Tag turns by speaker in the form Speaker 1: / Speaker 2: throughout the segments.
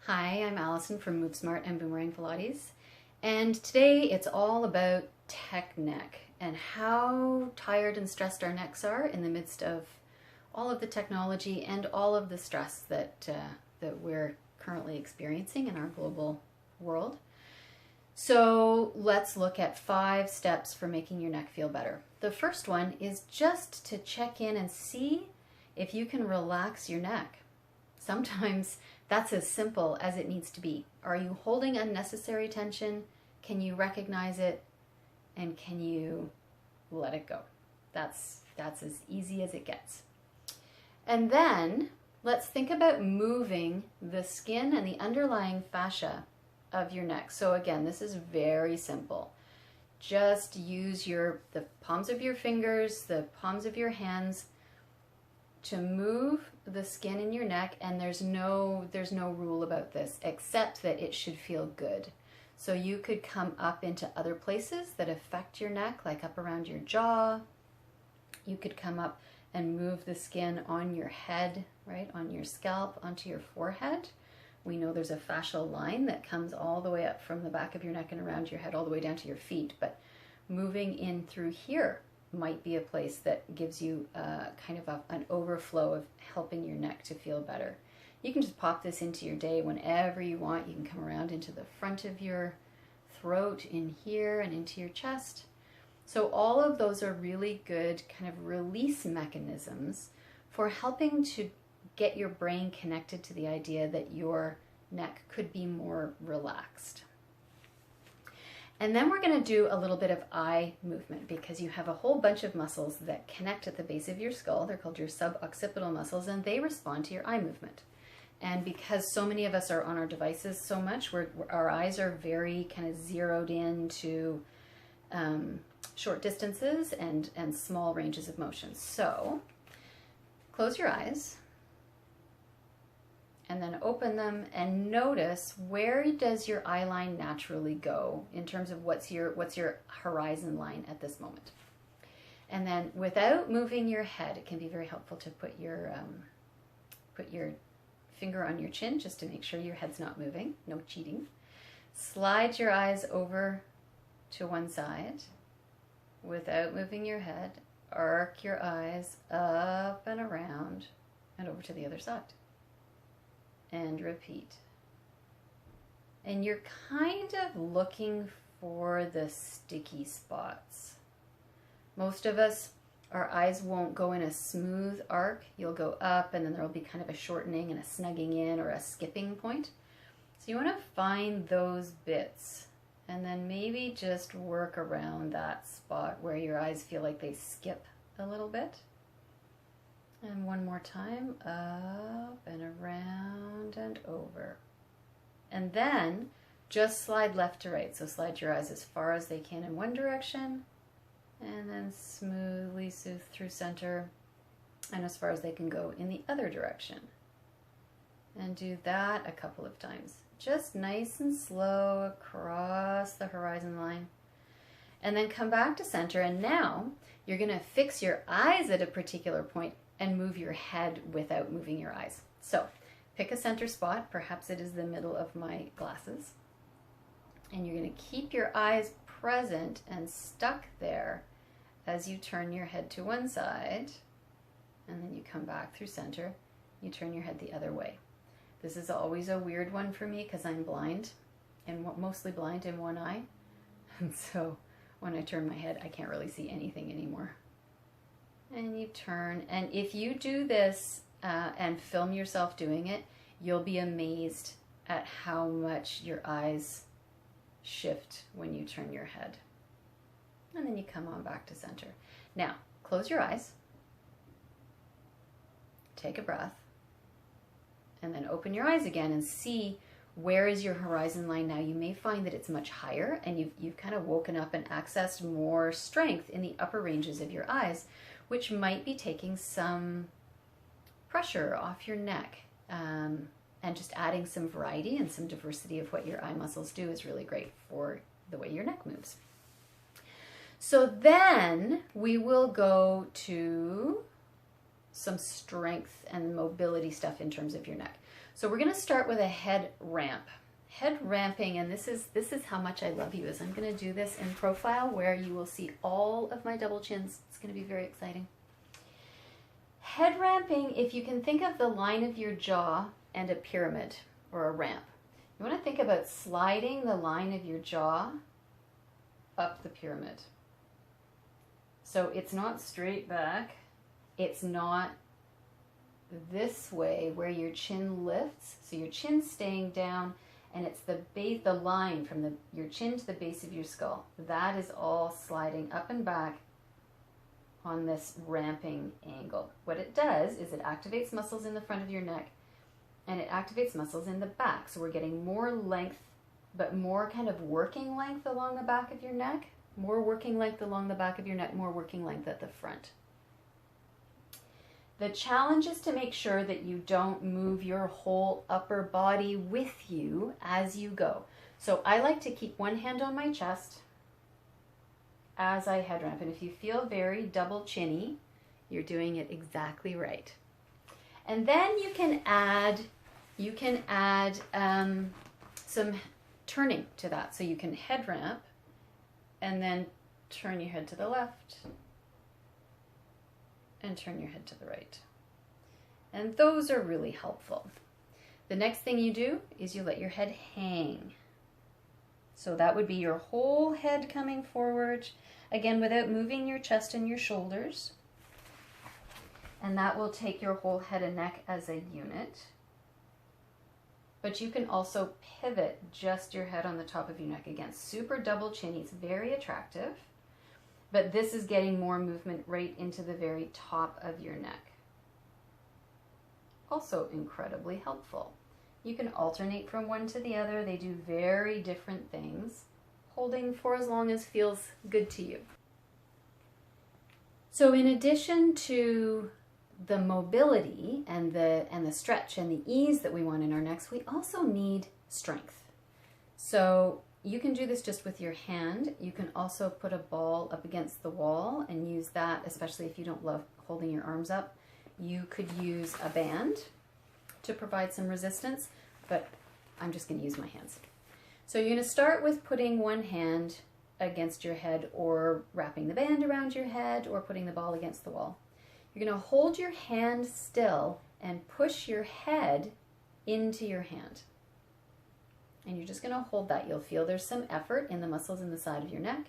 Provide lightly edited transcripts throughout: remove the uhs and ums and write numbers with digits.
Speaker 1: Hi, I'm Allison from Move Smart and Boomerang Pilates, and today it's all about tech neck and how tired and stressed our necks are in the midst of all of the technology and all of the stress that we're currently experiencing in our global world. So let's look at 5 steps for making your neck feel better. The first one is just to check in and see if you can relax your neck. Sometimes that's as simple as it needs to be. Are you holding unnecessary tension? Can you recognize it? And can you let it go? That's as easy as it gets. And then let's think about moving the skin and the underlying fascia of your neck. So again, this is very simple. Just use the palms of your fingers, the palms of your hands to move the skin in your neck, and there's no rule about this except that it should feel good. So you could come up into other places that affect your neck, like up around your jaw. You could come up and move the skin on your head, right, on your scalp, onto your forehead. We know there's a fascial line that comes all the way up from the back of your neck and around your head all the way down to your feet, but moving in through here might be a place that gives you kind of an overflow of helping your neck to feel better. You can just pop this into your day whenever you want. You can come around into the front of your throat, in here, and into your chest. So all of those are really good kind of release mechanisms for helping to get your brain connected to the idea that your neck could be more relaxed. And then we're going to do a little bit of eye movement because you have a whole bunch of muscles that connect at the base of your skull. They're called your suboccipital muscles, and they respond to your eye movement. And because so many of us are on our devices so much, our eyes are very kind of zeroed in to short distances and small ranges of motion. So close your eyes and then open them and notice, where does your eye line naturally go in terms of what's your horizon line at this moment. And then without moving your head, it can be very helpful to put your finger on your chin just to make sure your head's not moving. No cheating. Slide your eyes over to one side without moving your head. Arc your eyes up and around and over to the other side. And repeat. And you're kind of looking for the sticky spots. Most of us, our eyes won't go in a smooth arc. You'll go up and then there'll be kind of a shortening and a snugging in or a skipping point. So you want to find those bits and then maybe just work around that spot where your eyes feel like they skip a little bit. And one more time, up and around and over. And then just slide left to right. So slide your eyes as far as they can in one direction, and then smoothly soothe through center and as far as they can go in the other direction. And do that a couple of times. Just nice and slow across the horizon line. And then come back to center, and now you're going to fix your eyes at a particular point and move your head without moving your eyes. So pick a center spot, perhaps it is the middle of my glasses, and you're going to keep your eyes present and stuck there as you turn your head to one side, and then you come back through center, you turn your head the other way. This is always a weird one for me because I'm blind, and mostly blind in one eye, and so when I turn my head I can't really see anything anymore. And you turn, and if you do this and film yourself doing it, you'll be amazed at how much your eyes shift when you turn your head. And then you come on back to center. Now, close your eyes, take a breath, and then open your eyes again and see, where is your horizon line now? You may find that it's much higher, and you've kind of woken up and accessed more strength in the upper ranges of your eyes, which might be taking some pressure off your neck. And just adding some variety and some diversity of what your eye muscles do is really great for the way your neck moves. So then we will go to some strength and mobility stuff in terms of your neck. So we're going to start with a head ramp. Head ramping, and this is how much I love you, is I'm going to do this in profile where you will see all of my double chins. It's going to be very exciting. Head ramping, if you can think of the line of your jaw and a pyramid or a ramp, you want to think about sliding the line of your jaw up the pyramid. So it's not straight back, it's not this way where your chin lifts, so your chin's staying down, and it's the line from your chin to the base of your skull. That is all sliding up and back on this ramping angle. What it does is it activates muscles in the front of your neck, and it activates muscles in the back. So we're getting more length, but more kind of working length along the back of your neck, more working length along the back of your neck, more working length at the front. The challenge is to make sure that you don't move your whole upper body with you as you go. So I like to keep one hand on my chest as I head ramp. And if you feel very double chinny, you're doing it exactly right. And then you can add some turning to that. So you can head ramp and then turn your head to the left and turn your head to the right. And those are really helpful. The next thing you do is you let your head hang. So that would be your whole head coming forward, again, without moving your chest and your shoulders. And that will take your whole head and neck as a unit. But you can also pivot just your head on the top of your neck. Again, super double chinny, it's very attractive. But this is getting more movement right into the very top of your neck. Also incredibly helpful. You can alternate from one to the other. They do very different things, holding for as long as feels good to you. So in addition to the mobility and the stretch and the ease that we want in our necks, we also need strength. So you can do this just with your hand. You can also put a ball up against the wall and use that, especially if you don't love holding your arms up. You could use a band to provide some resistance, but I'm just going to use my hands. So you're going to start with putting one hand against your head, or wrapping the band around your head, or putting the ball against the wall. You're going to hold your hand still and push your head into your hand. And you're just going to hold that. You'll feel there's some effort in the muscles in the side of your neck,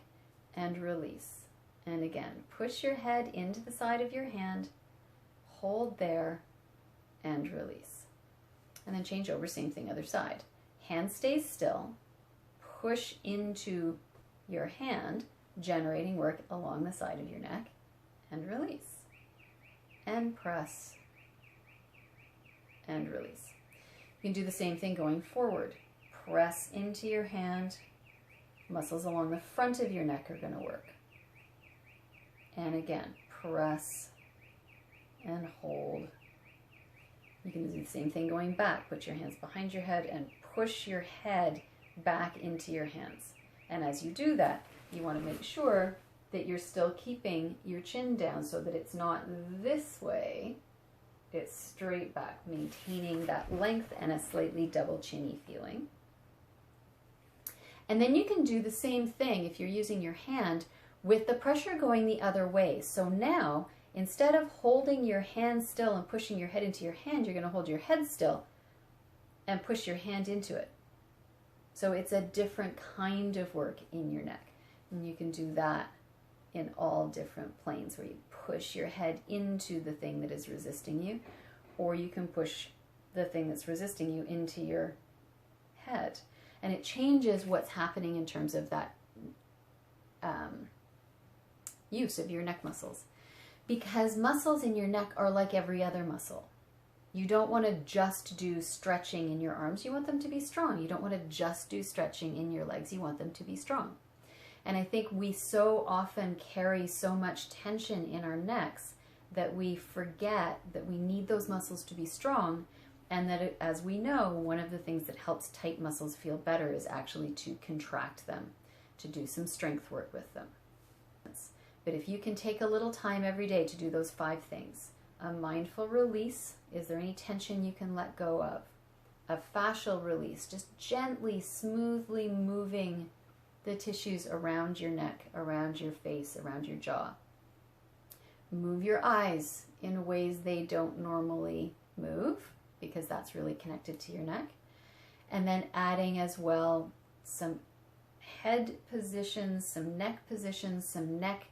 Speaker 1: and release. And again, push your head into the side of your hand, hold there, and release. And then change over, same thing, other side. Hand stays still, push into your hand, generating work along the side of your neck, and release. And press, and release. You can do the same thing going forward. Press into your hand. Muscles along the front of your neck are going to work. And again, press and hold. You can do the same thing going back. Put your hands behind your head and push your head back into your hands. And as you do that, you want to make sure that you're still keeping your chin down so that it's not this way. It's straight back, maintaining that length and a slightly double chinny feeling. And then you can do the same thing if you're using your hand with the pressure going the other way. So now, instead of holding your hand still and pushing your head into your hand, you're going to hold your head still and push your hand into it. So it's a different kind of work in your neck. And you can do that in all different planes, where you push your head into the thing that is resisting you, or you can push the thing that's resisting you into your head. And it changes what's happening in terms of that use of your neck muscles. Because muscles in your neck are like every other muscle. You don't want to just do stretching in your arms. You want them to be strong. You don't want to just do stretching in your legs. You want them to be strong. And I think we so often carry so much tension in our necks that we forget that we need those muscles to be strong, and that, as we know, one of the things that helps tight muscles feel better is actually to contract them, to do some strength work with them. But if you can take a little time every day to do those 5 things: a mindful release, is there any tension you can let go of? a fascial release, just gently, smoothly moving the tissues around your neck, around your face, around your jaw. Move your eyes in ways they don't normally move, because that's really connected to your neck. And then adding as well some head positions, some neck positions, some neck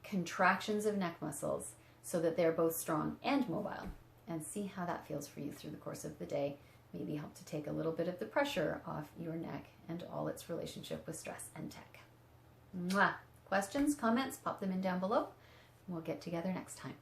Speaker 1: contractions of neck muscles so that they're both strong and mobile. And see how that feels for you through the course of the day. Maybe help to take a little bit of the pressure off your neck and all its relationship with stress and tech. Mwah! Questions, comments, pop them in down below. We'll get together next time.